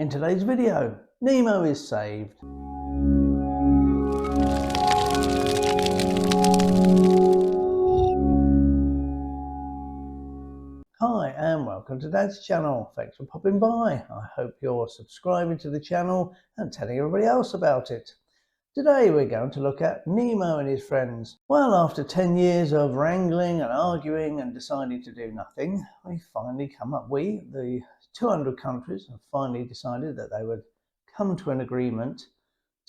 In today's video, Nemo is saved. Hi and welcome to Dad's channel. Thanks for popping by. I hope you're subscribing to the channel and telling everybody else about it. Today we're going to look at Nemo and his friends. Well, after 10 years of wrangling and arguing and deciding to do nothing, the 200 countries have finally decided that they would come to an agreement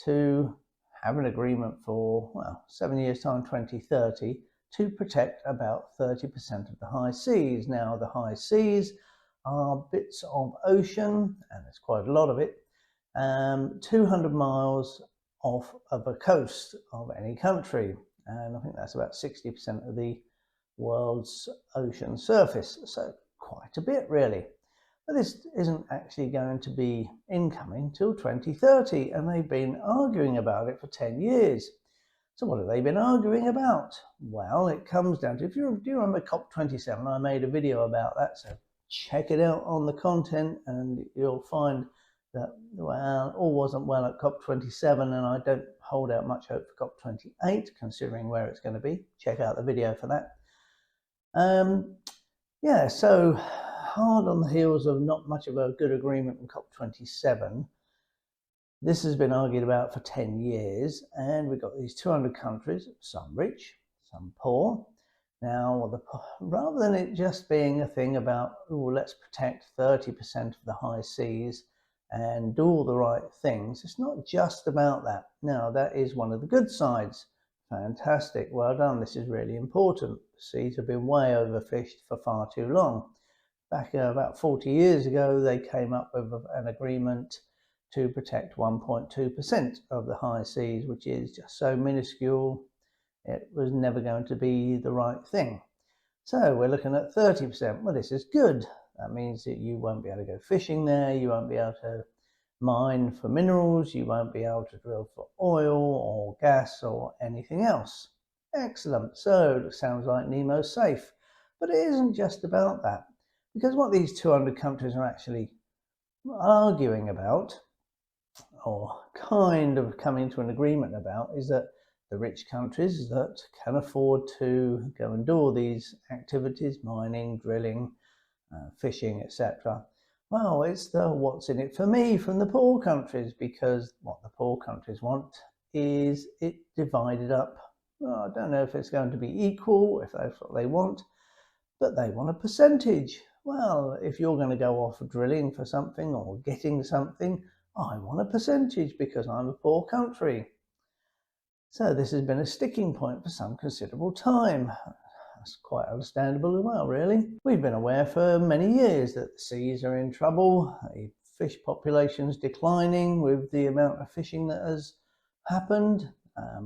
to have an agreement for, well, 7 years time, 2030, to protect about 30% of the high seas. Now, the high seas are bits of ocean, and there's quite a lot of it, 200 miles off of a coast of any country, and I think that's about 60% of the world's ocean surface, so quite a bit really. But this isn't actually going to be incoming till 2030, and they've been arguing about it for 10 years. So what have they been arguing about? Well, it comes down to, do you remember COP27? I made a video about that, so check it out on the content and you'll find that, well, all wasn't well at COP27, and I don't hold out much hope for COP28, considering where it's going to be. Check out the video for that. Yeah, so hard on the heels of not much of a good agreement in COP27, this has been argued about for 10 years, and we've got these 200 countries, some rich, some poor. Now, rather than it just being a thing about, oh, let's protect 30% of the high seas and do all the right things, it's not just about that. Now, that is one of the good sides. Fantastic, well done, this is really important. The seas have been way overfished for far too long. Back about 40 years ago, they came up with an agreement to protect 1.2% of the high seas, which is just so minuscule, it was never going to be the right thing. So we're looking at 30%. Well, this is good. That means that you won't be able to go fishing there, you won't be able to mine for minerals, you won't be able to drill for oil or gas or anything else. Excellent. So it sounds like Nemo's safe. But it isn't just about that, because what these 200 countries are actually arguing about, or kind of coming to an agreement about, is that the rich countries that can afford to go and do all these activities, mining, drilling, fishing, etc. Well, it's the what's in it for me from the poor countries, because what the poor countries want is it divided up. Well, I don't know if it's going to be equal, if that's what they want, but they want a percentage. Well, if you're going to go off drilling for something or getting something, I want a percentage because I'm a poor country. So this has been a sticking point for some considerable time. That's quite understandable as well, really. We've been aware for many years that the seas are in trouble, the fish population's declining with the amount of fishing that has happened.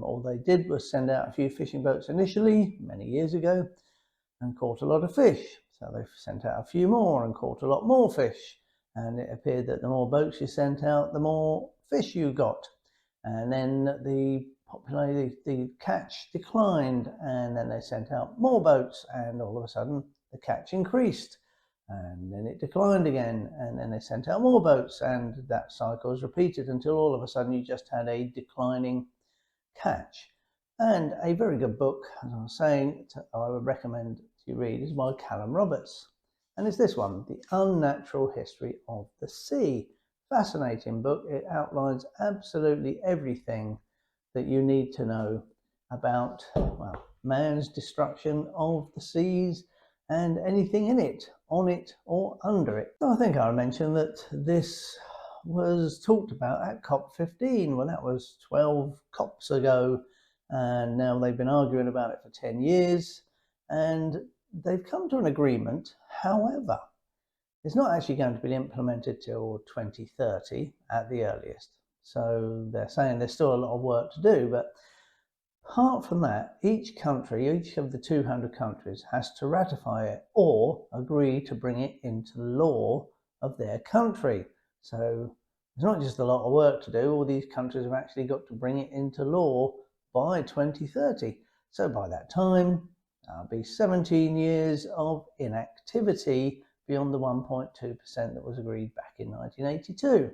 All they did was send out a few fishing boats initially, many years ago, and caught a lot of fish. So they've sent out a few more and caught a lot more fish. And it appeared that the more boats you sent out, the more fish you got. And then the catch declined, and then they sent out more boats, and all of a sudden the catch increased, and then it declined again, and then they sent out more boats, and that cycle is repeated until all of a sudden you just had a declining catch. And a very good book, as I was saying, I would recommend you read, is by Callum Roberts, and it's this one, The Unnatural History of the Sea. Fascinating book. It outlines absolutely everything that you need to know about, well, man's destruction of the seas and anything in it, on it or under it. So I think I mentioned that this was talked about at COP15. Well, that was 12 COPs ago, and now they've been arguing about it for 10 years, and they've come to an agreement. However, it's not actually going to be implemented till 2030 at the earliest. So they're saying there's still a lot of work to do, but apart from that, each country, each of the 200 countries has to ratify it or agree to bring it into the law of their country. So it's not just a lot of work to do, all these countries have actually got to bring it into law by 2030. So by that time, there'll be 17 years of inactivity beyond the 1.2% that was agreed back in 1982.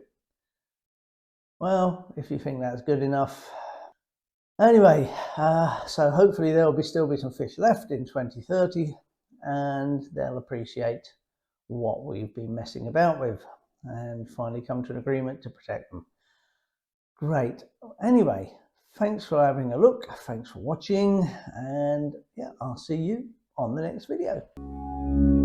Well, if you think that's good enough. Anyway, so hopefully there will still be some fish left in 2030, and they'll appreciate what we've been messing about with and finally come to an agreement to protect them. Great. Anyway, thanks for having a look. Thanks for watching, and yeah, I'll see you on the next video.